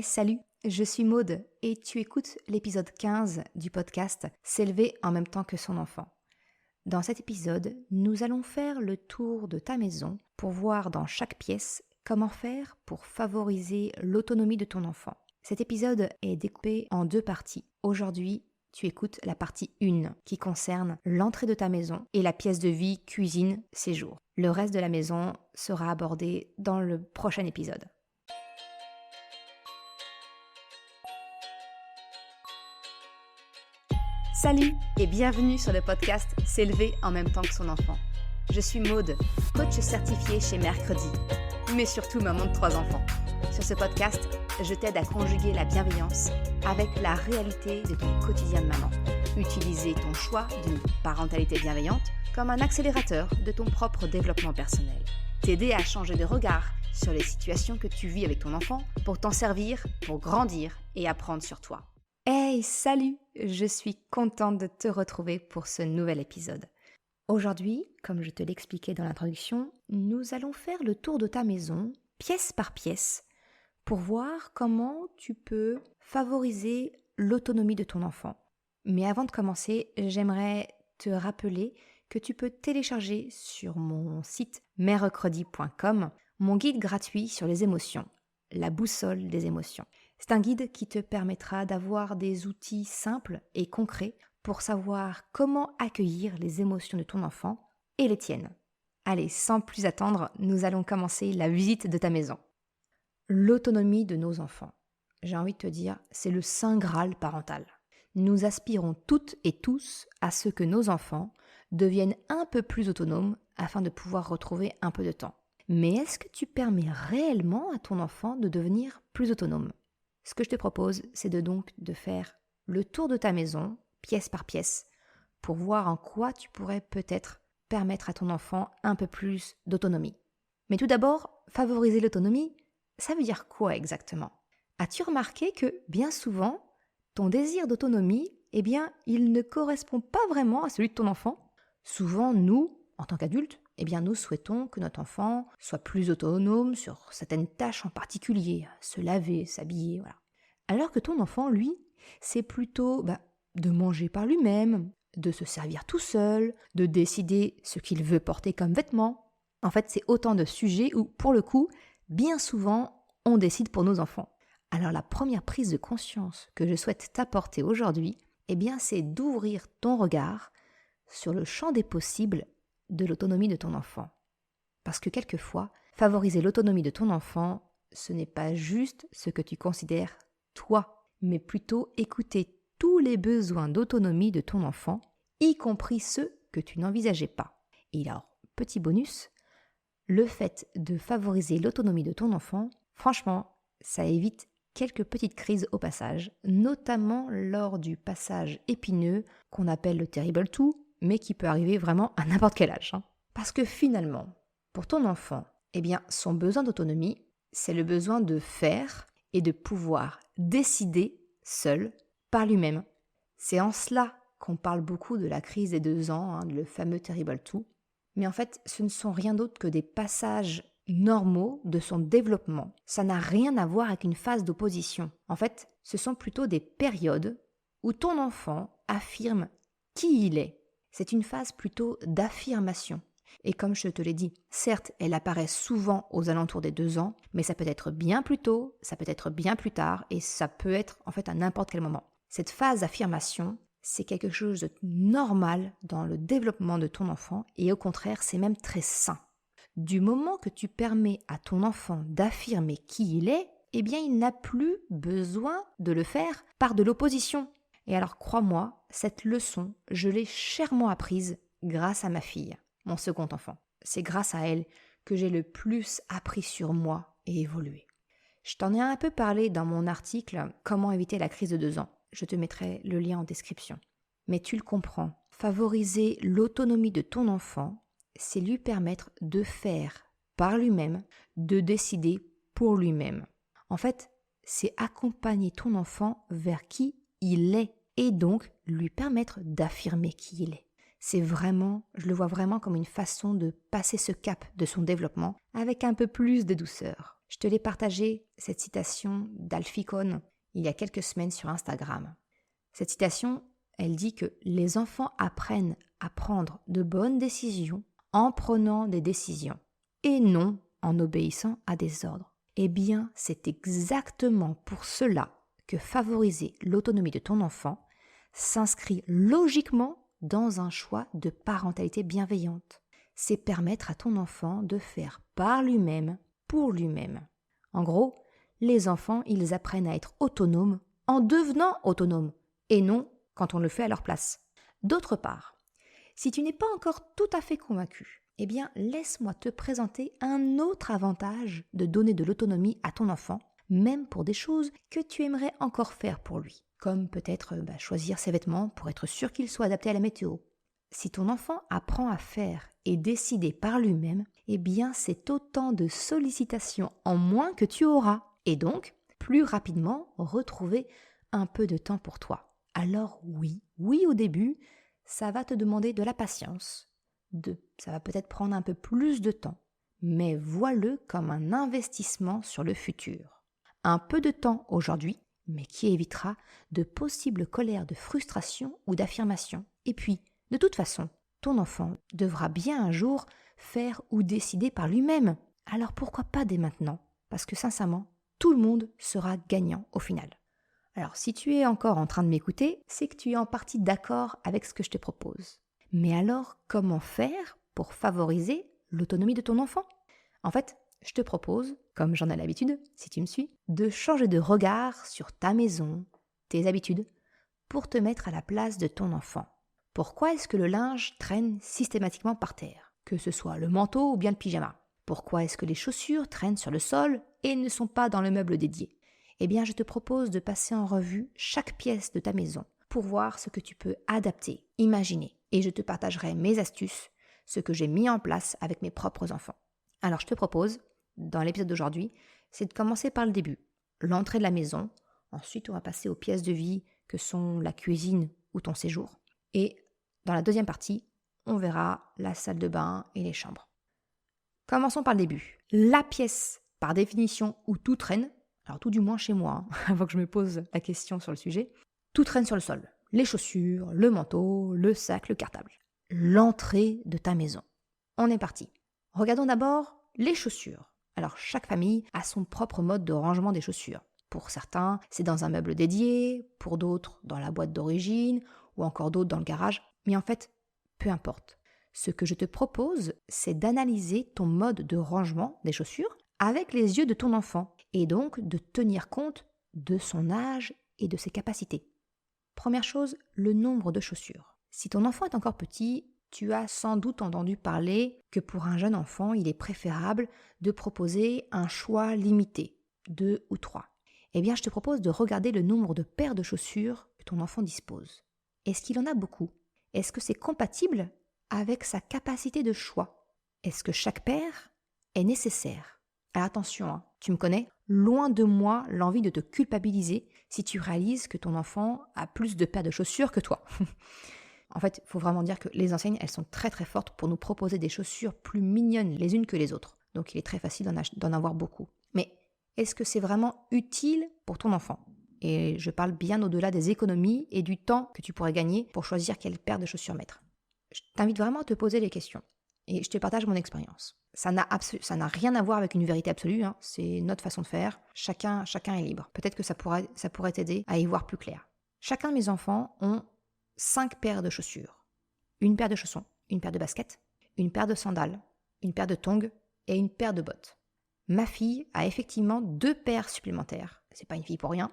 Salut, je suis Maude et tu écoutes l'épisode 15 du podcast S'élever en même temps que son enfant. Dans cet épisode, nous allons faire le tour de ta maison pour voir dans chaque pièce comment faire pour favoriser l'autonomie de ton enfant. Cet épisode est découpé en 2 parties. Aujourd'hui, tu écoutes la partie 1 qui concerne l'entrée de ta maison et la pièce de vie, cuisine, séjour. Le reste de la maison sera abordé dans le prochain épisode. Salut et bienvenue sur le podcast S'élever en même temps que son enfant. Je suis Maude, coach certifiée chez Mercredi, mais surtout maman de 3 enfants. Sur ce podcast, je t'aide à conjuguer la bienveillance avec la réalité de ton quotidien de maman. Utiliser ton choix d'une parentalité bienveillante comme un accélérateur de ton propre développement personnel. T'aider à changer de regard sur les situations que tu vis avec ton enfant pour t'en servir, pour grandir et apprendre sur toi. Salut! Je suis contente de te retrouver pour ce nouvel épisode. Aujourd'hui, comme je te l'expliquais dans l'introduction, nous allons faire le tour de ta maison, pièce par pièce, pour voir comment tu peux favoriser l'autonomie de ton enfant. Mais avant de commencer, j'aimerais te rappeler que tu peux télécharger sur mon site mercredi.com mon guide gratuit sur les émotions, la boussole des émotions. C'est un guide qui te permettra d'avoir des outils simples et concrets pour savoir comment accueillir les émotions de ton enfant et les tiennes. Allez, sans plus attendre, nous allons commencer la visite de ta maison. L'autonomie de nos enfants. J'ai envie de te dire, c'est le saint graal parental. Nous aspirons toutes et tous à ce que nos enfants deviennent un peu plus autonomes afin de pouvoir retrouver un peu de temps. Mais est-ce que tu permets réellement à ton enfant de devenir plus autonome ? Ce que je te propose, c'est de faire le tour de ta maison, pièce par pièce, pour voir en quoi tu pourrais peut-être permettre à ton enfant un peu plus d'autonomie. Mais tout d'abord, favoriser l'autonomie, ça veut dire quoi exactement ? As-tu remarqué que bien souvent, ton désir d'autonomie, il ne correspond pas vraiment à celui de ton enfant ? Souvent, nous, en tant qu'adultes, nous souhaitons que notre enfant soit plus autonome sur certaines tâches en particulier, se laver, s'habiller, voilà. Alors que ton enfant, lui, c'est plutôt de manger par lui-même, de se servir tout seul, de décider ce qu'il veut porter comme vêtements. En fait, c'est autant de sujets où, pour le coup, bien souvent, on décide pour nos enfants. Alors la première prise de conscience que je souhaite t'apporter aujourd'hui, c'est d'ouvrir ton regard sur le champ des possibles de l'autonomie de ton enfant. Parce que quelquefois, favoriser l'autonomie de ton enfant, ce n'est pas juste ce que tu considères toi, mais plutôt écouter tous les besoins d'autonomie de ton enfant, y compris ceux que tu n'envisageais pas. Et alors, petit bonus, le fait de favoriser l'autonomie de ton enfant, franchement, ça évite quelques petites crises au passage, notamment lors du passage épineux qu'on appelle le terrible two, mais qui peut arriver vraiment à n'importe quel âge. Parce que finalement, pour ton enfant, son besoin d'autonomie, c'est le besoin de faire et de pouvoir décider seul, par lui-même. C'est en cela qu'on parle beaucoup de la crise des 2 ans, le fameux terrible two. Mais en fait, ce ne sont rien d'autre que des passages normaux de son développement. Ça n'a rien à voir avec une phase d'opposition. En fait, ce sont plutôt des périodes où ton enfant affirme qui il est. C'est une phase plutôt d'affirmation. Et comme je te l'ai dit, certes, elle apparaît souvent aux alentours des 2 ans, mais ça peut être bien plus tôt, ça peut être bien plus tard, et ça peut être en fait à n'importe quel moment. Cette phase d'affirmation, c'est quelque chose de normal dans le développement de ton enfant, et au contraire, c'est même très sain. Du moment que tu permets à ton enfant d'affirmer qui il est, il n'a plus besoin de le faire par de l'opposition. Et alors crois-moi, cette leçon, je l'ai chèrement apprise grâce à ma fille, mon second enfant. C'est grâce à elle que j'ai le plus appris sur moi et évolué. Je t'en ai un peu parlé dans mon article « Comment éviter la crise de 2 ans ». Je te mettrai le lien en description. Mais tu le comprends, favoriser l'autonomie de ton enfant, c'est lui permettre de faire par lui-même, de décider pour lui-même. En fait, c'est accompagner ton enfant vers qui il est et donc lui permettre d'affirmer qui il est. C'est vraiment, je le vois vraiment comme une façon de passer ce cap de son développement avec un peu plus de douceur. Je te l'ai partagé, cette citation d'Alfie Kohn, il y a quelques semaines sur Instagram. Cette citation, elle dit que les enfants apprennent à prendre de bonnes décisions en prenant des décisions et non en obéissant à des ordres. Eh bien, c'est exactement pour cela que favoriser l'autonomie de ton enfant s'inscrit logiquement dans un choix de parentalité bienveillante. C'est permettre à ton enfant de faire par lui-même, pour lui-même. En gros, les enfants, ils apprennent à être autonomes en devenant autonomes, et non quand on le fait à leur place. D'autre part, si tu n'es pas encore tout à fait convaincu, eh bien, laisse-moi te présenter un autre avantage de donner de l'autonomie à ton enfant, même pour des choses que tu aimerais encore faire pour lui, comme peut-être choisir ses vêtements pour être sûr qu'ils soient adaptés à la météo. Si ton enfant apprend à faire et décider par lui-même, eh bien, c'est autant de sollicitations en moins que tu auras, et donc, plus rapidement, retrouver un peu de temps pour toi. Alors oui, au début, ça va te demander de la patience. Ça va peut-être prendre un peu plus de temps, mais vois-le comme un investissement sur le futur. Un peu de temps aujourd'hui, mais qui évitera de possibles colères de frustration ou d'affirmation. Et puis, de toute façon, ton enfant devra bien un jour faire ou décider par lui-même. Alors pourquoi pas dès maintenant? Parce que sincèrement, tout le monde sera gagnant au final. Alors si tu es encore en train de m'écouter, c'est que tu es en partie d'accord avec ce que je te propose. Mais alors, comment faire pour favoriser l'autonomie de ton enfant? En fait, je te propose, comme j'en ai l'habitude, si tu me suis, de changer de regard sur ta maison, tes habitudes, pour te mettre à la place de ton enfant. Pourquoi est-ce que le linge traîne systématiquement par terre, que ce soit le manteau ou bien le pyjama? Pourquoi est-ce que les chaussures traînent sur le sol et ne sont pas dans le meuble dédié? Eh bien, je te propose de passer en revue chaque pièce de ta maison pour voir ce que tu peux adapter, imaginer. Et je te partagerai mes astuces, ce que j'ai mis en place avec mes propres enfants. Alors, je te propose, dans l'épisode d'aujourd'hui, c'est de commencer par le début, l'entrée de la maison. Ensuite, on va passer aux pièces de vie que sont la cuisine ou ton séjour. Et dans la deuxième partie, on verra la salle de bain et les chambres. Commençons par le début. La pièce, par définition, où tout traîne, alors tout du moins chez moi, avant que je me pose la question sur le sujet, tout traîne sur le sol. Les chaussures, le manteau, le sac, le cartable. L'entrée de ta maison. On est parti. Regardons d'abord les chaussures. Alors chaque famille a son propre mode de rangement des chaussures. Pour certains, c'est dans un meuble dédié, pour d'autres, dans la boîte d'origine, ou encore d'autres dans le garage. Mais en fait, peu importe. Ce que je te propose, c'est d'analyser ton mode de rangement des chaussures avec les yeux de ton enfant, et donc de tenir compte de son âge et de ses capacités. Première chose, le nombre de chaussures. Si ton enfant est encore petit, tu as sans doute entendu parler que pour un jeune enfant, il est préférable de proposer un choix limité, 2 ou 3. Eh bien, je te propose de regarder le nombre de paires de chaussures que ton enfant dispose. Est-ce qu'il en a beaucoup? Est-ce que c'est compatible avec sa capacité de choix? Est-ce que chaque paire est nécessaire? Alors attention, tu me connais, loin de moi l'envie de te culpabiliser si tu réalises que ton enfant a plus de paires de chaussures que toi. En fait, il faut vraiment dire que les enseignes, elles sont très très fortes pour nous proposer des chaussures plus mignonnes les unes que les autres. Donc il est très facile d'en avoir beaucoup. Mais est-ce que c'est vraiment utile pour ton enfant? Et je parle bien au-delà des économies et du temps que tu pourrais gagner pour choisir quelle paire de chaussures mettre. Je t'invite vraiment à te poser les questions. Et je te partage mon expérience. Ça n'a rien à voir avec une vérité absolue, c'est notre façon de faire. Chacun est libre. Peut-être que ça pourrait t'aider à y voir plus clair. Chacun de mes enfants ont 5 paires de chaussures. Une paire de chaussons, une paire de baskets, une paire de sandales, une paire de tongs et une paire de bottes. Ma fille a effectivement 2 paires supplémentaires. C'est pas une fille pour rien.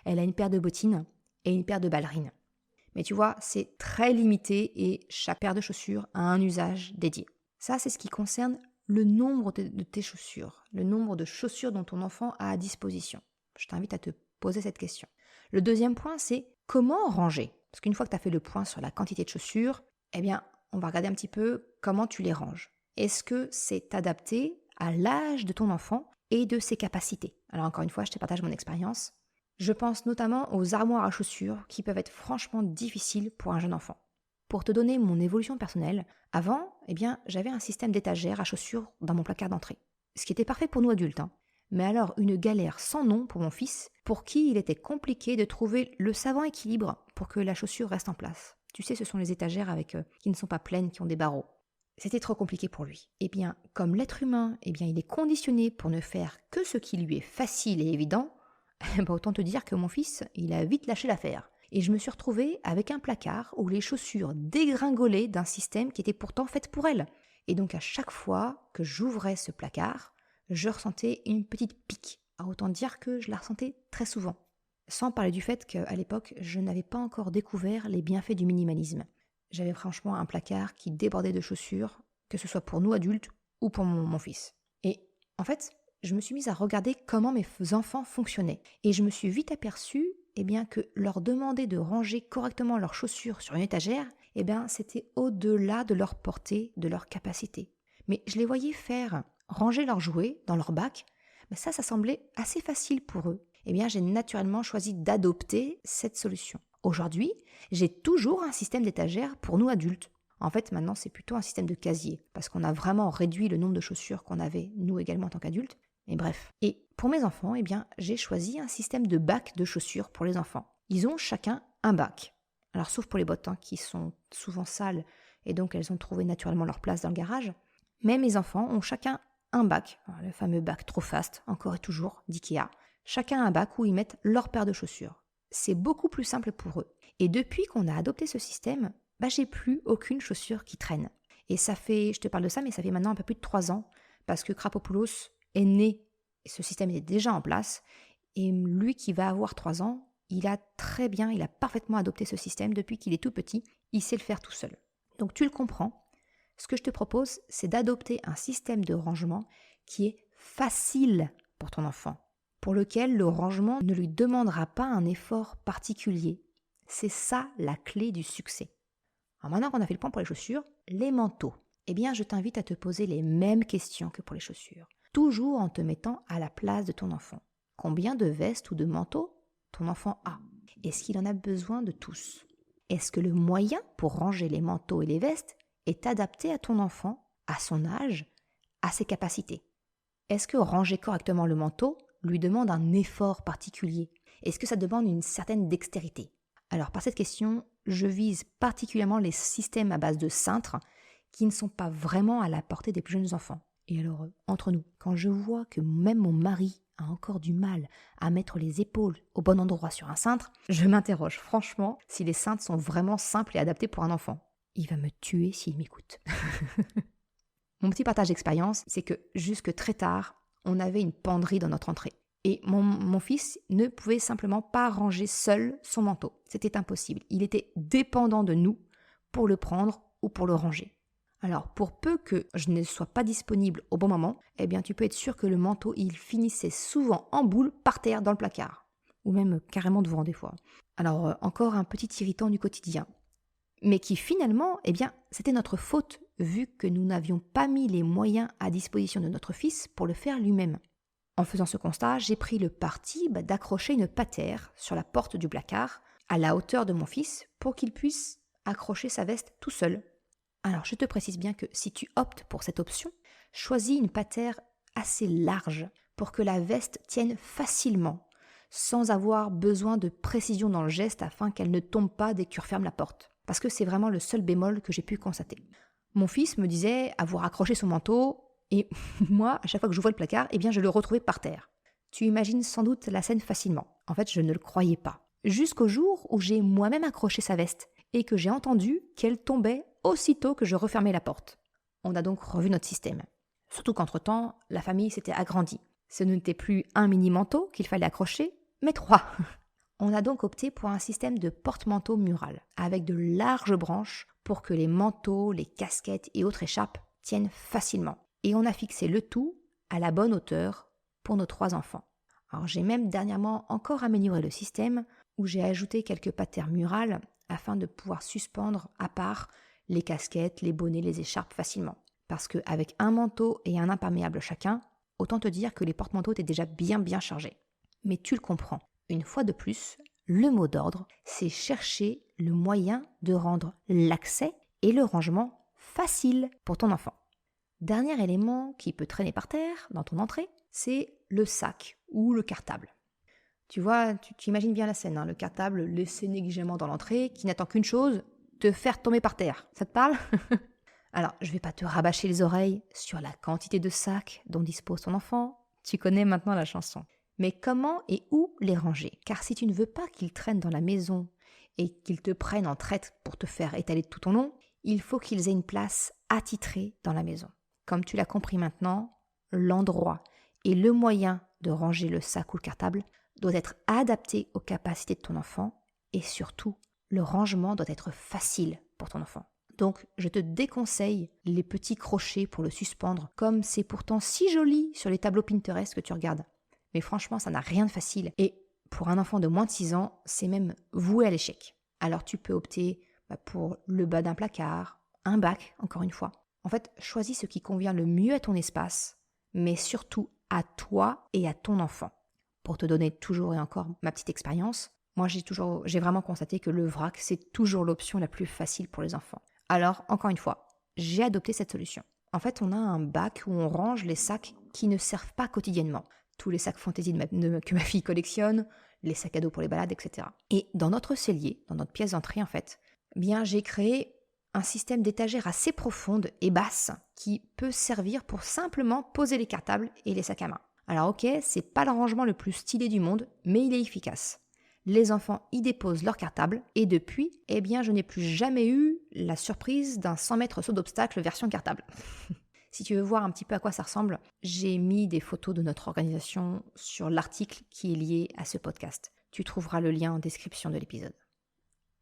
Elle a une paire de bottines et une paire de ballerines. Mais tu vois, c'est très limité et chaque paire de chaussures a un usage dédié. Ça, c'est ce qui concerne le nombre de tes chaussures, le nombre de chaussures dont ton enfant a à disposition. Je t'invite à te poser cette question. Le deuxième point, c'est comment ranger? Parce qu'une fois que tu as fait le point sur la quantité de chaussures, eh bien, on va regarder un petit peu comment tu les ranges. Est-ce que c'est adapté à l'âge de ton enfant et de ses capacités? Alors encore une fois, je te partage mon expérience. Je pense notamment aux armoires à chaussures qui peuvent être franchement difficiles pour un jeune enfant. Pour te donner mon évolution personnelle, avant, j'avais un système d'étagères à chaussures dans mon placard d'entrée. ce qui était parfait pour nous adultes, hein. Mais alors une galère sans nom pour mon fils, pour qui il était compliqué de trouver le savant équilibre pour que la chaussure reste en place. Tu sais, ce sont les étagères qui ne sont pas pleines, qui ont des barreaux. C'était trop compliqué pour lui. Eh bien, comme l'être humain, il est conditionné pour ne faire que ce qui lui est facile et évident, autant te dire que mon fils, il a vite lâché l'affaire. Et je me suis retrouvée avec un placard où les chaussures dégringolaient d'un système qui était pourtant fait pour elle. Et donc à chaque fois que j'ouvrais ce placard, je ressentais une petite pique. Autant dire que je la ressentais très souvent. Sans parler du fait qu'à l'époque, je n'avais pas encore découvert les bienfaits du minimalisme. J'avais franchement un placard qui débordait de chaussures, que ce soit pour nous adultes ou pour mon fils. Et en fait, je me suis mise à regarder comment mes enfants fonctionnaient. Et je me suis vite aperçue que leur demander de ranger correctement leurs chaussures sur une étagère, c'était au-delà de leur portée, de leur capacité. Mais je les voyais faire ranger leurs jouets dans leur bac, ça semblait assez facile pour eux. J'ai naturellement choisi d'adopter cette solution. Aujourd'hui, j'ai toujours un système d'étagère pour nous adultes. En fait, maintenant, c'est plutôt un système de casier, parce qu'on a vraiment réduit le nombre de chaussures qu'on avait, nous également en tant qu'adultes. Et bref. Et pour mes enfants, j'ai choisi un système de bac de chaussures pour les enfants. Ils ont chacun un bac. Alors, sauf pour les bottes, qui sont souvent sales, et donc elles ont trouvé naturellement leur place dans le garage. Mais mes enfants ont chacun un bac, le fameux bac trop fast, encore et toujours, d'IKEA. Chacun un bac où ils mettent leur paire de chaussures. C'est beaucoup plus simple pour eux. Et depuis qu'on a adopté ce système, j'ai plus aucune chaussure qui traîne. Et ça fait, je te parle de ça, mais ça fait maintenant un peu plus de 3 ans, parce que Krapopoulos est né, et ce système est déjà en place, et lui qui va avoir 3 ans, il a parfaitement adopté ce système depuis qu'il est tout petit, il sait le faire tout seul. Donc tu le comprends, ce que je te propose, c'est d'adopter un système de rangement qui est facile pour ton enfant, pour lequel le rangement ne lui demandera pas un effort particulier. C'est ça la clé du succès. Alors maintenant qu'on a fait le point pour les chaussures, les manteaux. Je t'invite à te poser les mêmes questions que pour les chaussures, toujours en te mettant à la place de ton enfant. Combien de vestes ou de manteaux ton enfant a? Est-ce qu'il en a besoin de tous? Est-ce que le moyen pour ranger les manteaux et les vestes est adapté à ton enfant, à son âge, à ses capacités? Est-ce que ranger correctement le manteau lui demande un effort particulier? Est-ce que ça demande une certaine dextérité? Alors par cette question, je vise particulièrement les systèmes à base de cintres qui ne sont pas vraiment à la portée des plus jeunes enfants. Et alors, entre nous, quand je vois que même mon mari a encore du mal à mettre les épaules au bon endroit sur un cintre, je m'interroge franchement si les cintres sont vraiment simples et adaptés pour un enfant. Il va me tuer s'il m'écoute. Mon petit partage d'expérience, c'est que jusque très tard, on avait une penderie dans notre entrée. Et mon fils ne pouvait simplement pas ranger seul son manteau. C'était impossible. Il était dépendant de nous pour le prendre ou pour le ranger. Alors, pour peu que je ne sois pas disponible au bon moment, tu peux être sûr que le manteau, il finissait souvent en boule par terre dans le placard. Ou même carrément devant des fois. Alors, encore un petit irritant du quotidien. Mais qui finalement, c'était notre faute, vu que nous n'avions pas mis les moyens à disposition de notre fils pour le faire lui-même. En faisant ce constat, j'ai pris le parti d'accrocher une patère sur la porte du placard, à la hauteur de mon fils, pour qu'il puisse accrocher sa veste tout seul. Alors, je te précise bien que si tu optes pour cette option, choisis une patère assez large pour que la veste tienne facilement, sans avoir besoin de précision dans le geste afin qu'elle ne tombe pas dès que tu refermes la porte. Parce que c'est vraiment le seul bémol que j'ai pu constater. Mon fils me disait avoir accroché son manteau, et moi, à chaque fois que j'ouvrais le placard, je le retrouvais par terre. Tu imagines sans doute la scène facilement. En fait, je ne le croyais pas. Jusqu'au jour où j'ai moi-même accroché sa veste, et que j'ai entendu qu'elle tombait aussitôt que je refermais la porte. On a donc revu notre système. Surtout qu'entre-temps, la famille s'était agrandie. Ce n'était plus un mini-manteau qu'il fallait accrocher, mais 3. On a donc opté pour un système de porte-manteau mural, avec de larges branches pour que les manteaux, les casquettes et autres écharpes tiennent facilement. Et on a fixé le tout à la bonne hauteur pour nos 3 enfants. Alors j'ai même dernièrement encore amélioré le système, où j'ai ajouté quelques patères murales afin de pouvoir suspendre à part les casquettes, les bonnets, les écharpes facilement. Parce qu'avec un manteau et un imperméable chacun, autant te dire que les porte-manteaux étaient déjà bien chargés. Mais tu le comprends, une fois de plus, le mot d'ordre, c'est chercher le moyen de rendre l'accès et le rangement facile pour ton enfant. Dernier élément qui peut traîner par terre dans ton entrée, c'est le sac ou le cartable. Tu vois, tu imagines bien la scène, le cartable laissé négligemment dans l'entrée, qui n'attend qu'une chose, te faire tomber par terre. Ça te parle? Alors, je ne vais pas te rabâcher les oreilles sur la quantité de sacs dont dispose ton enfant. Tu connais maintenant la chanson. Mais comment et où les ranger? Car si tu ne veux pas qu'ils traînent dans la maison et qu'ils te prennent en traite pour te faire étaler tout ton long, il faut qu'ils aient une place attitrée dans la maison. Comme tu l'as compris maintenant, l'endroit et le moyen de ranger le sac ou le cartable doit être adapté aux capacités de ton enfant et surtout, le rangement doit être facile pour ton enfant. Donc, je te déconseille les petits crochets pour le suspendre, comme c'est pourtant si joli sur les tableaux Pinterest que tu regardes. Mais franchement, ça n'a rien de facile. Et pour un enfant de moins de 6 ans, c'est même voué à l'échec. Alors tu peux opter pour le bas d'un placard, un bac, encore une fois. En fait, choisis ce qui convient le mieux à ton espace, mais surtout à toi et à ton enfant. Pour te donner toujours et encore ma petite expérience, moi j'ai vraiment constaté que le vrac, c'est toujours l'option la plus facile pour les enfants. Alors, encore une fois, j'ai adopté cette solution. En fait, on a un bac où on range les sacs qui ne servent pas quotidiennement. Tous les sacs fantaisie que ma fille collectionne, les sacs à dos pour les balades, etc. Et dans notre cellier, dans notre pièce d'entrée en fait, j'ai créé un système d'étagères assez profonde et basse qui peut servir pour simplement poser les cartables et les sacs à main. Alors ok, c'est pas le rangement le plus stylé du monde, mais il est efficace. Les enfants y déposent leurs cartables et depuis, je n'ai plus jamais eu la surprise d'un 100 mètres saut d'obstacle version cartable. Si tu veux voir un petit peu à quoi ça ressemble, j'ai mis des photos de notre organisation sur l'article qui est lié à ce podcast. Tu trouveras le lien en description de l'épisode.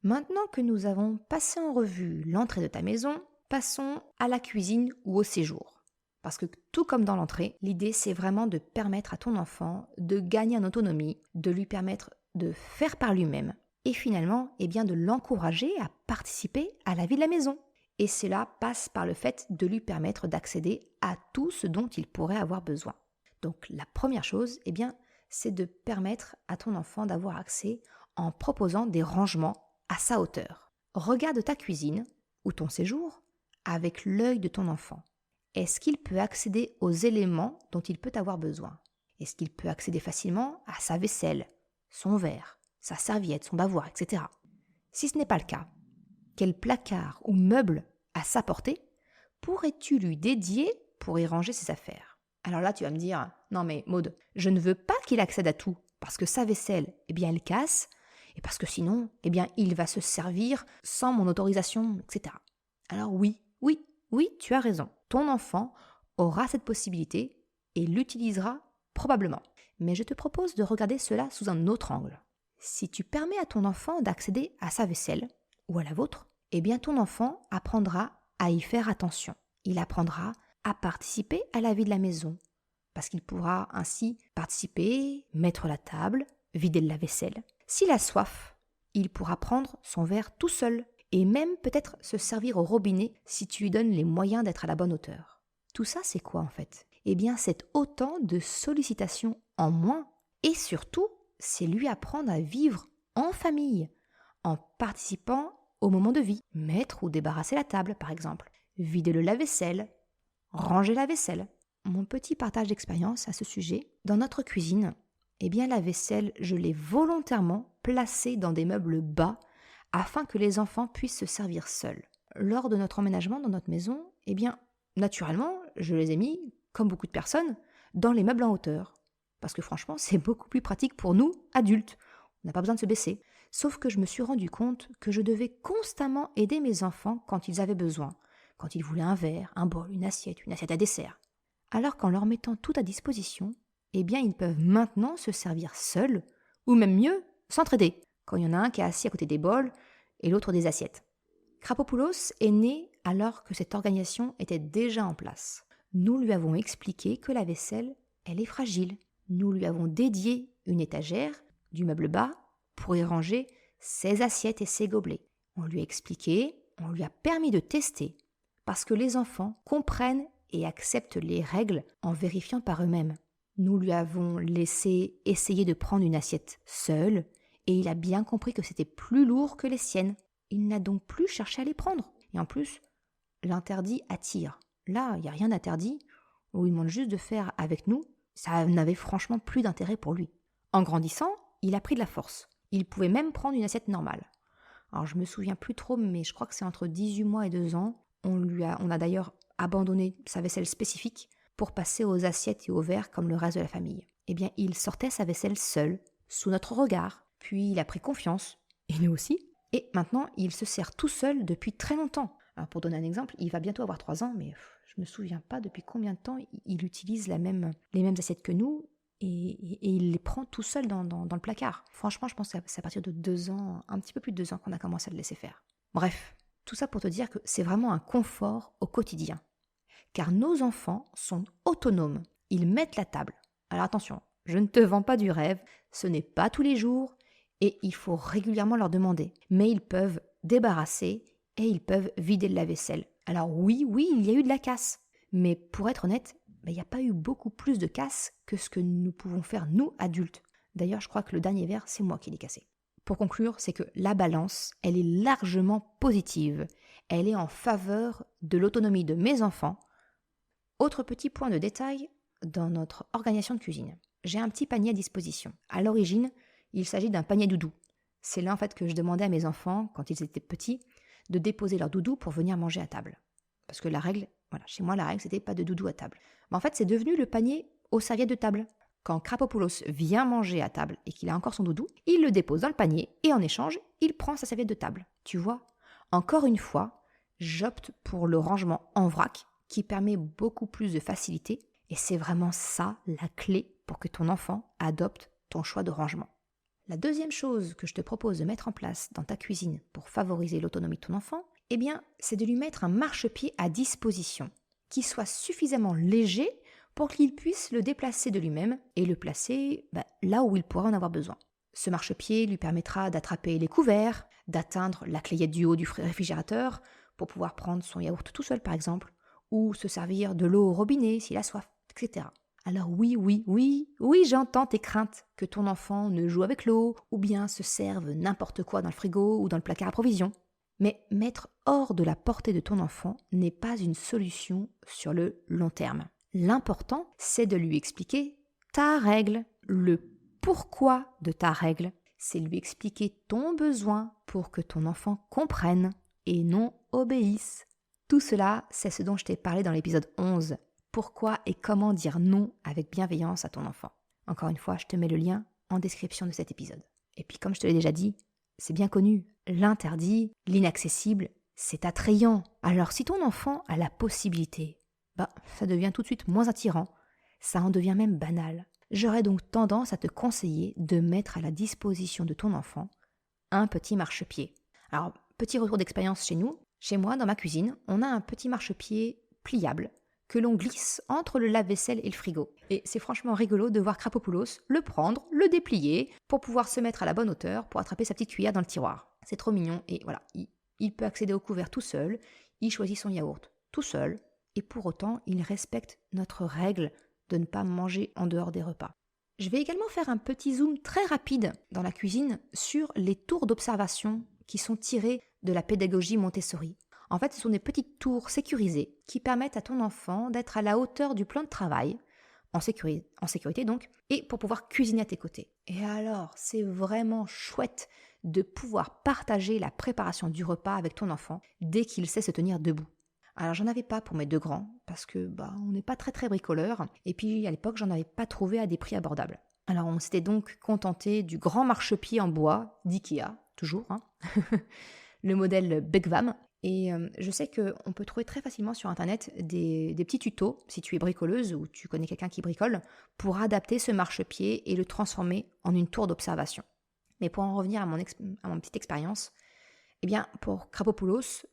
Maintenant que nous avons passé en revue l'entrée de ta maison, passons à la cuisine ou au séjour. Parce que tout comme dans l'entrée, l'idée c'est vraiment de permettre à ton enfant de gagner en autonomie, de lui permettre de faire par lui-même et finalement de l'encourager à participer à la vie de la maison. Et cela passe par le fait de lui permettre d'accéder à tout ce dont il pourrait avoir besoin. Donc la première chose, c'est de permettre à ton enfant d'avoir accès en proposant des rangements à sa hauteur. Regarde ta cuisine ou ton séjour avec l'œil de ton enfant. Est-ce qu'il peut accéder aux éléments dont il peut avoir besoin? Est-ce qu'il peut accéder facilement à sa vaisselle, son verre, sa serviette, son bavoir, etc. Si ce n'est pas le cas, quel placard ou meuble à sa portée pourrais-tu lui dédier pour y ranger ses affaires? Alors là, tu vas me dire, non mais Maud, je ne veux pas qu'il accède à tout, parce que sa vaisselle, elle casse, et parce que sinon, il va se servir sans mon autorisation, etc. Alors oui, tu as raison. Ton enfant aura cette possibilité et l'utilisera probablement. Mais je te propose de regarder cela sous un autre angle. Si tu permets à ton enfant d'accéder à sa vaisselle, ou à la vôtre, ton enfant apprendra à y faire attention. Il apprendra à participer à la vie de la maison, parce qu'il pourra ainsi participer, mettre la table, vider le lave-vaisselle. S'il a soif, il pourra prendre son verre tout seul, et même peut-être se servir au robinet si tu lui donnes les moyens d'être à la bonne hauteur. Tout ça, c'est quoi en fait? C'est autant de sollicitations en moins, et surtout, c'est lui apprendre à vivre en famille, en participant au moment de vie. Mettre ou débarrasser la table, par exemple. Vider le lave-vaisselle. Ranger la vaisselle. Mon petit partage d'expérience à ce sujet. Dans notre cuisine, la vaisselle, je l'ai volontairement placée dans des meubles bas afin que les enfants puissent se servir seuls. Lors de notre emménagement dans notre maison, naturellement, je les ai mis, comme beaucoup de personnes, dans les meubles en hauteur. Parce que franchement, c'est beaucoup plus pratique pour nous, adultes. On n'a pas besoin de se baisser. Sauf que je me suis rendu compte que je devais constamment aider mes enfants quand ils avaient besoin, quand ils voulaient un verre, un bol, une assiette à dessert. Alors qu'en leur mettant tout à disposition, ils peuvent maintenant se servir seuls, ou même mieux, s'entraider, quand il y en a un qui est assis à côté des bols et l'autre des assiettes. Krapopoulos est né alors que cette organisation était déjà en place. Nous lui avons expliqué que la vaisselle, elle est fragile. Nous lui avons dédié une étagère, du meuble bas, pour y ranger ses assiettes et ses gobelets. On lui a expliqué, on lui a permis de tester, parce que les enfants comprennent et acceptent les règles en vérifiant par eux-mêmes. Nous lui avons laissé essayer de prendre une assiette seul, et il a bien compris que c'était plus lourd que les siennes. Il n'a donc plus cherché à les prendre. Et en plus, l'interdit attire. Là, il n'y a rien d'interdit. On lui demande juste de faire avec nous. Ça n'avait franchement plus d'intérêt pour lui. En grandissant, il a pris de la force. Il pouvait même prendre une assiette normale. Alors je me souviens plus trop, mais je crois que c'est entre 18 mois et 2 ans. On a d'ailleurs abandonné sa vaisselle spécifique pour passer aux assiettes et aux verres comme le reste de la famille. Eh bien, il sortait sa vaisselle seul, sous notre regard. Puis il a pris confiance, et nous aussi. Et maintenant, il se sert tout seul depuis très longtemps. Alors pour donner un exemple, il va bientôt avoir 3 ans, mais je me souviens pas depuis combien de temps il utilise les mêmes assiettes que nous. Et il les prend tout seul dans le placard. Franchement, je pense que c'est à partir de 2 ans, un petit peu plus de 2 ans qu'on a commencé à le laisser faire. Bref, tout ça pour te dire que c'est vraiment un confort au quotidien. Car nos enfants sont autonomes. Ils mettent la table. Alors attention, je ne te vends pas du rêve, ce n'est pas tous les jours et il faut régulièrement leur demander. Mais ils peuvent débarrasser et ils peuvent vider le lave-vaisselle. Alors oui, il y a eu de la casse. Mais pour être honnête, il n'y a pas eu beaucoup plus de casse que ce que nous pouvons faire nous, adultes. D'ailleurs, je crois que le dernier verre, c'est moi qui l'ai cassé. Pour conclure, c'est que la balance, elle est largement positive. Elle est en faveur de l'autonomie de mes enfants. Autre petit point de détail, dans notre organisation de cuisine, j'ai un petit panier à disposition. À l'origine, il s'agit d'un panier doudou. C'est là en fait que je demandais à mes enfants, quand ils étaient petits, de déposer leur doudou pour venir manger à table. Parce que la règle, chez moi la règle c'était pas de doudou à table. Mais en fait c'est devenu le panier aux serviettes de table. Quand Krapopoulos vient manger à table et qu'il a encore son doudou, il le dépose dans le panier et en échange, il prend sa serviette de table. Tu vois, encore une fois, j'opte pour le rangement en vrac qui permet beaucoup plus de facilité et c'est vraiment ça la clé pour que ton enfant adopte ton choix de rangement. La deuxième chose que je te propose de mettre en place dans ta cuisine pour favoriser l'autonomie de ton enfant, c'est de lui mettre un marchepied à disposition qui soit suffisamment léger pour qu'il puisse le déplacer de lui-même et le placer là où il pourra en avoir besoin. Ce marchepied lui permettra d'attraper les couverts, d'atteindre la clayette du haut du réfrigérateur pour pouvoir prendre son yaourt tout seul par exemple, ou se servir de l'eau au robinet s'il a soif, etc. Alors oui, j'entends tes craintes que ton enfant ne joue avec l'eau ou bien se serve n'importe quoi dans le frigo ou dans le placard à provisions. Mais mettre hors de la portée de ton enfant n'est pas une solution sur le long terme. L'important, c'est de lui expliquer ta règle, le pourquoi de ta règle. C'est lui expliquer ton besoin pour que ton enfant comprenne et non obéisse. Tout cela, c'est ce dont je t'ai parlé dans l'épisode 11. Pourquoi et comment dire non avec bienveillance à ton enfant. Encore une fois, je te mets le lien en description de cet épisode. Et puis comme je te l'ai déjà dit, c'est bien connu, l'interdit, l'inaccessible, c'est attrayant. Alors si ton enfant a la possibilité, ça devient tout de suite moins attirant, ça en devient même banal. J'aurais donc tendance à te conseiller de mettre à la disposition de ton enfant un petit marchepied. Alors, petit retour d'expérience chez nous. Chez moi, dans ma cuisine, on a un petit marchepied pliable que l'on glisse entre le lave-vaisselle et le frigo. Et c'est franchement rigolo de voir Krapopoulos le prendre, le déplier, pour pouvoir se mettre à la bonne hauteur pour attraper sa petite cuillère dans le tiroir. C'est trop mignon et voilà, il peut accéder au couvert tout seul, il choisit son yaourt tout seul, et pour autant, il respecte notre règle de ne pas manger en dehors des repas. Je vais également faire un petit zoom très rapide dans la cuisine sur les tours d'observation qui sont tirés de la pédagogie Montessori. En fait, ce sont des petites tours sécurisées qui permettent à ton enfant d'être à la hauteur du plan de travail, en sécurité donc, et pour pouvoir cuisiner à tes côtés. Et alors, c'est vraiment chouette de pouvoir partager la préparation du repas avec ton enfant dès qu'il sait se tenir debout. Alors, j'en avais pas pour mes 2 grands, parce que on n'est pas très très bricoleurs, et puis à l'époque, j'en avais pas trouvé à des prix abordables. Alors, on s'était donc contenté du grand marchepied en bois d'IKEA, toujours, le modèle Begvam. Et je sais qu'on peut trouver très facilement sur internet des petits tutos, si tu es bricoleuse ou tu connais quelqu'un qui bricole, pour adapter ce marchepied et le transformer en une tour d'observation. Mais pour en revenir à mon petite expérience, pour Krapopoulos,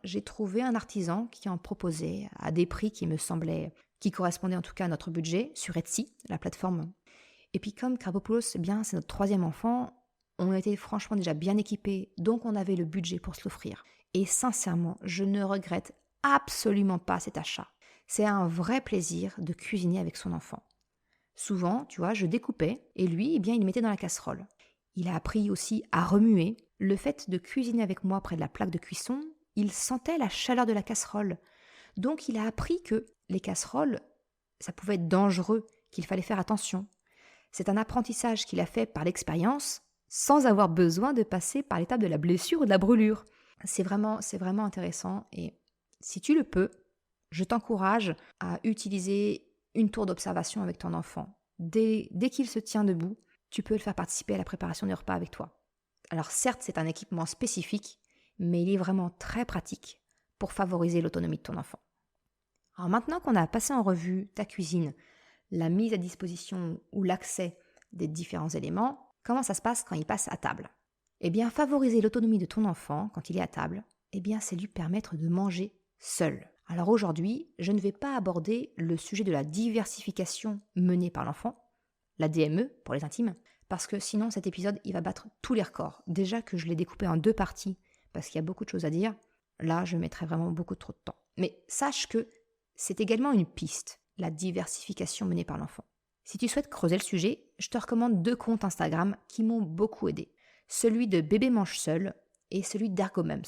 j'ai trouvé un artisan qui en proposait à des prix qui correspondaient en tout cas à notre budget sur Etsy, la plateforme. Et puis comme Krapopoulos, c'est notre 3e enfant, on était franchement déjà bien équipés, donc on avait le budget pour se l'offrir. Et sincèrement, je ne regrette absolument pas cet achat. C'est un vrai plaisir de cuisiner avec son enfant. Souvent, tu vois, je découpais et lui, il mettait dans la casserole. Il a appris aussi à remuer. Le fait de cuisiner avec moi près de la plaque de cuisson, il sentait la chaleur de la casserole. Donc il a appris que les casseroles, ça pouvait être dangereux, qu'il fallait faire attention. C'est un apprentissage qu'il a fait par l'expérience, sans avoir besoin de passer par l'étape de la blessure ou de la brûlure. C'est vraiment intéressant et si tu le peux, je t'encourage à utiliser une tour d'observation avec ton enfant. Dès qu'il se tient debout, tu peux le faire participer à la préparation des repas avec toi. Alors certes, c'est un équipement spécifique, mais il est vraiment très pratique pour favoriser l'autonomie de ton enfant. Alors maintenant qu'on a passé en revue ta cuisine, la mise à disposition ou l'accès des différents éléments, comment ça se passe quand il passe à table ? Eh bien, favoriser l'autonomie de ton enfant quand il est à table, eh bien, c'est lui permettre de manger seul. Alors aujourd'hui, je ne vais pas aborder le sujet de la diversification menée par l'enfant, la DME pour les intimes, parce que sinon cet épisode, il va battre tous les records. Déjà que je l'ai découpé en 2 parties, parce qu'il y a beaucoup de choses à dire, là, je mettrai vraiment beaucoup trop de temps. Mais sache que c'est également une piste, la diversification menée par l'enfant. Si tu souhaites creuser le sujet, je te recommande 2 comptes Instagram qui m'ont beaucoup aidé. Celui de Bébé Mange Seul et celui d'Ergomums.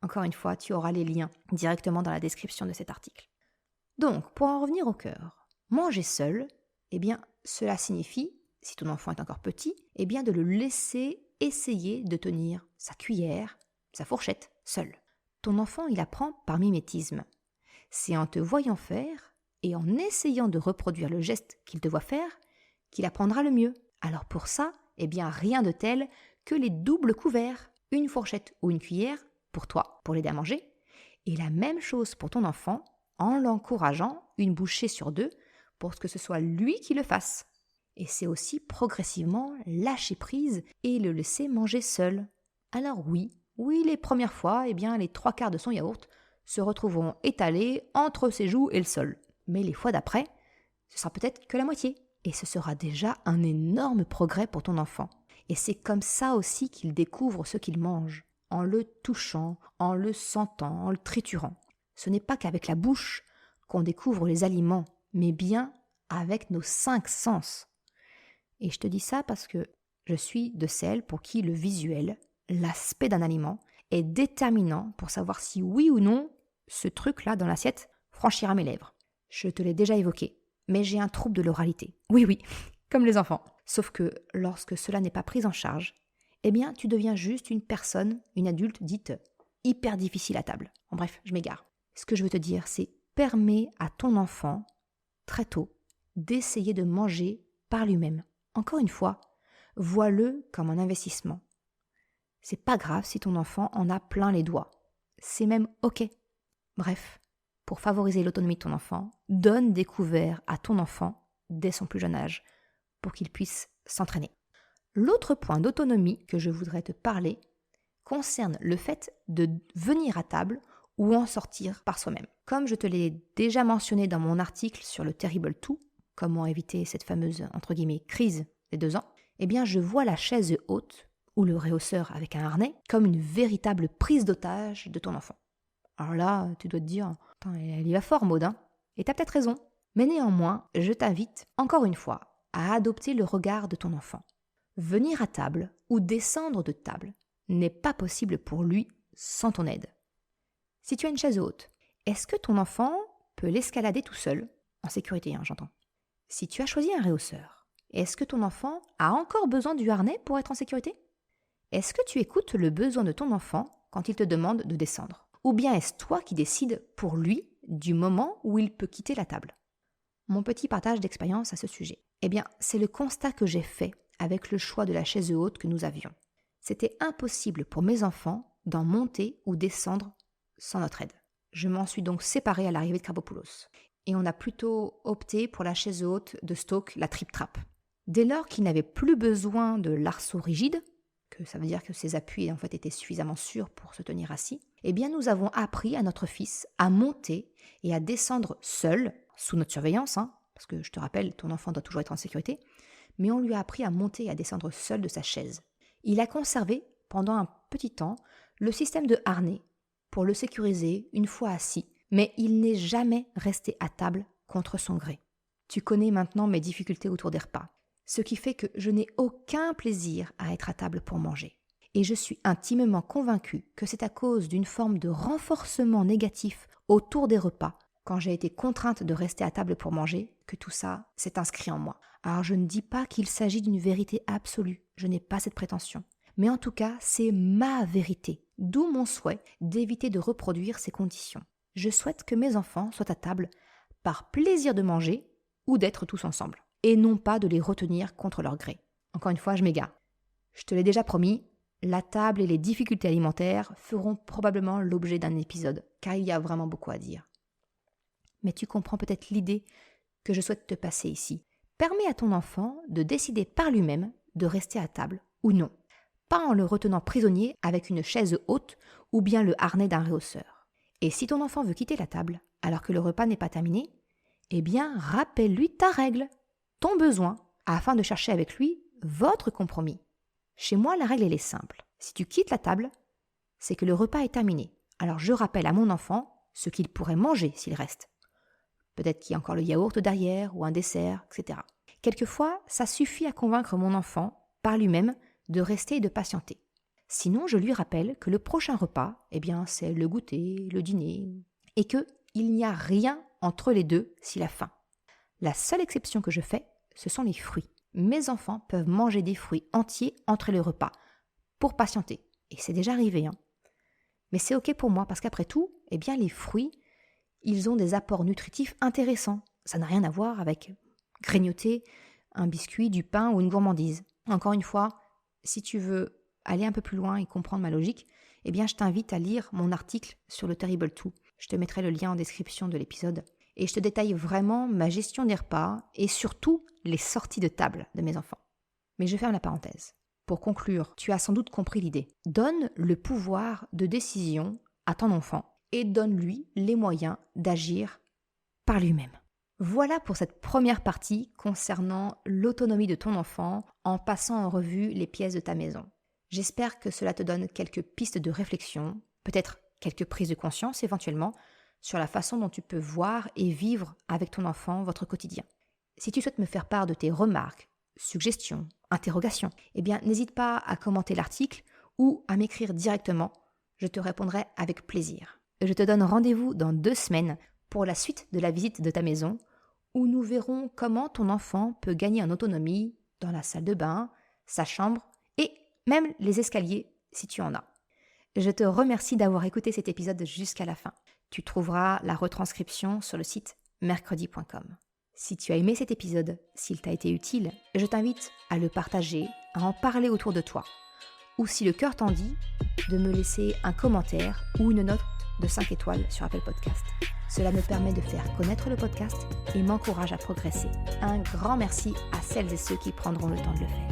Encore une fois, tu auras les liens directement dans la description de cet article. Donc, pour en revenir au cœur, manger seul, eh bien, cela signifie, si ton enfant est encore petit, eh bien de le laisser essayer de tenir sa cuillère, sa fourchette, seul. Ton enfant, il apprend par mimétisme. C'est en te voyant faire et en essayant de reproduire le geste qu'il te voit faire qu'il apprendra le mieux. Alors pour ça, eh bien rien de tel que les doubles couverts, une fourchette ou une cuillère pour toi, pour l'aider à manger, et la même chose pour ton enfant en l'encourageant une bouchée sur 2 pour que ce soit lui qui le fasse. Et c'est aussi progressivement lâcher prise et le laisser manger seul. Alors oui, les premières fois, eh bien les 3/4 de son yaourt se retrouveront étalés entre ses joues et le sol. Mais les fois d'après, ce sera peut-être que la moitié. Et ce sera déjà un énorme progrès pour ton enfant. Et c'est comme ça aussi qu'il découvre ce qu'il mange, en le touchant, en le sentant, en le triturant. Ce n'est pas qu'avec la bouche qu'on découvre les aliments, mais bien avec nos 5 sens. Et je te dis ça parce que je suis de celles pour qui le visuel, l'aspect d'un aliment, est déterminant pour savoir si oui ou non ce truc-là dans l'assiette franchira mes lèvres. Je te l'ai déjà évoqué, mais j'ai un trouble de l'oralité. Oui, comme les enfants. Sauf que lorsque cela n'est pas pris en charge, eh bien tu deviens juste une personne, une adulte dite hyper difficile à table. En bref, je m'égare. Ce que je veux te dire, c'est permets à ton enfant, très tôt, d'essayer de manger par lui-même. Encore une fois, vois-le comme un investissement. C'est pas grave si ton enfant en a plein les doigts. C'est même ok. Bref, pour favoriser l'autonomie de ton enfant, donne des couverts à ton enfant dès son plus jeune âge pour qu'il puisse s'entraîner. L'autre point d'autonomie que je voudrais te parler concerne le fait de venir à table ou en sortir par soi-même. Comme je te l'ai déjà mentionné dans mon article sur le Terrible 2, comment éviter cette fameuse, entre guillemets, crise des 2 ans, eh bien je vois la chaise haute ou le rehausseur avec un harnais comme une véritable prise d'otage de ton enfant. Alors là, tu dois te dire, elle y va fort, Maud, hein ? Et t'as peut-être raison. Mais néanmoins, je t'invite, encore une fois, à adopter le regard de ton enfant. Venir à table ou descendre de table n'est pas possible pour lui sans ton aide. Si tu as une chaise haute, est-ce que ton enfant peut l'escalader tout seul ? En sécurité, j'entends. Si tu as choisi un rehausseur, est-ce que ton enfant a encore besoin du harnais pour être en sécurité ? Est-ce que tu écoutes le besoin de ton enfant quand il te demande de descendre ? Ou bien est-ce toi qui décides pour lui du moment où il peut quitter la table ? Mon petit partage d'expérience à ce sujet. Eh bien, c'est le constat que j'ai fait avec le choix de la chaise haute que nous avions. C'était impossible pour mes enfants d'en monter ou descendre sans notre aide. Je m'en suis donc séparée à l'arrivée de Krabopoulos. Et on a plutôt opté pour la chaise haute de Stoke, la Trip Trap. Dès lors qu'il n'avait plus besoin de l'arceau rigide, que ça veut dire que ses appuis en fait étaient suffisamment sûrs pour se tenir assis, eh bien nous avons appris à notre fils à monter et à descendre seul, sous notre surveillance, parce que je te rappelle, ton enfant doit toujours être en sécurité, mais on lui a appris à monter et à descendre seul de sa chaise. Il a conservé, pendant un petit temps, le système de harnais pour le sécuriser une fois assis, mais il n'est jamais resté à table contre son gré. Tu connais maintenant mes difficultés autour des repas, ce qui fait que je n'ai aucun plaisir à être à table pour manger. Et je suis intimement convaincue que c'est à cause d'une forme de renforcement négatif autour des repas, quand j'ai été contrainte de rester à table pour manger, que tout ça s'est inscrit en moi. Alors je ne dis pas qu'il s'agit d'une vérité absolue, je n'ai pas cette prétention. Mais en tout cas, c'est ma vérité, d'où mon souhait d'éviter de reproduire ces conditions. Je souhaite que mes enfants soient à table par plaisir de manger ou d'être tous ensemble, et non pas de les retenir contre leur gré. Encore une fois, je m'égare. Je te l'ai déjà promis, la table et les difficultés alimentaires feront probablement l'objet d'un épisode, car il y a vraiment beaucoup à dire. Mais tu comprends peut-être l'idée que je souhaite te passer ici. Permets à ton enfant de décider par lui-même de rester à table ou non, pas en le retenant prisonnier avec une chaise haute ou bien le harnais d'un rehausseur. Et si ton enfant veut quitter la table alors que le repas n'est pas terminé, eh bien rappelle-lui ta règle, ton besoin, afin de chercher avec lui votre compromis. Chez moi, la règle elle est simple. Si tu quittes la table, c'est que le repas est terminé. Alors je rappelle à mon enfant ce qu'il pourrait manger s'il reste. Peut-être qu'il y a encore le yaourt derrière ou un dessert, etc. Quelquefois, ça suffit à convaincre mon enfant, par lui-même, de rester et de patienter. Sinon, je lui rappelle que le prochain repas, eh bien, c'est le goûter, le dîner, et qu'il n'y a rien entre les deux s'il a faim. La seule exception que je fais, ce sont les fruits. Mes enfants peuvent manger des fruits entiers entre les repas, pour patienter. Et c'est déjà arrivé, hein. Mais c'est ok pour moi, parce qu'après tout, eh bien, les fruits, ils ont des apports nutritifs intéressants. Ça n'a rien à voir avec grignoter un biscuit, du pain ou une gourmandise. Encore une fois, si tu veux aller un peu plus loin et comprendre ma logique, eh bien je t'invite à lire mon article sur le Terrible 2. Je te mettrai le lien en description de l'épisode. Et je te détaille vraiment ma gestion des repas et surtout les sorties de table de mes enfants. Mais je ferme la parenthèse. Pour conclure, tu as sans doute compris l'idée. Donne le pouvoir de décision à ton enfant et donne-lui les moyens d'agir par lui-même. Voilà pour cette première partie concernant l'autonomie de ton enfant en passant en revue les pièces de ta maison. J'espère que cela te donne quelques pistes de réflexion, peut-être quelques prises de conscience éventuellement, sur la façon dont tu peux voir et vivre avec ton enfant votre quotidien. Si tu souhaites me faire part de tes remarques, suggestions, interrogations, eh bien n'hésite pas à commenter l'article ou à m'écrire directement, je te répondrai avec plaisir. Je te donne rendez-vous dans 2 semaines pour la suite de la visite de ta maison, où nous verrons comment ton enfant peut gagner en autonomie dans la salle de bain, sa chambre et même les escaliers si tu en as. Je te remercie d'avoir écouté cet épisode jusqu'à la fin. Tu trouveras la retranscription sur le site mercredi.com. Si tu as aimé cet épisode, s'il t'a été utile, je t'invite à le partager, à en parler autour de toi. Ou si le cœur t'en dit, de me laisser un commentaire ou une note de 5 étoiles sur Apple Podcast. Cela me permet de faire connaître le podcast et m'encourage à progresser. Un grand merci à celles et ceux qui prendront le temps de le faire.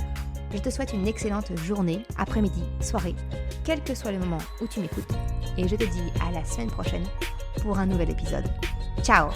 Je te souhaite une excellente journée, après-midi, soirée, quel que soit le moment où tu m'écoutes. Et je te dis à la semaine prochaine pour un nouvel épisode. Ciao!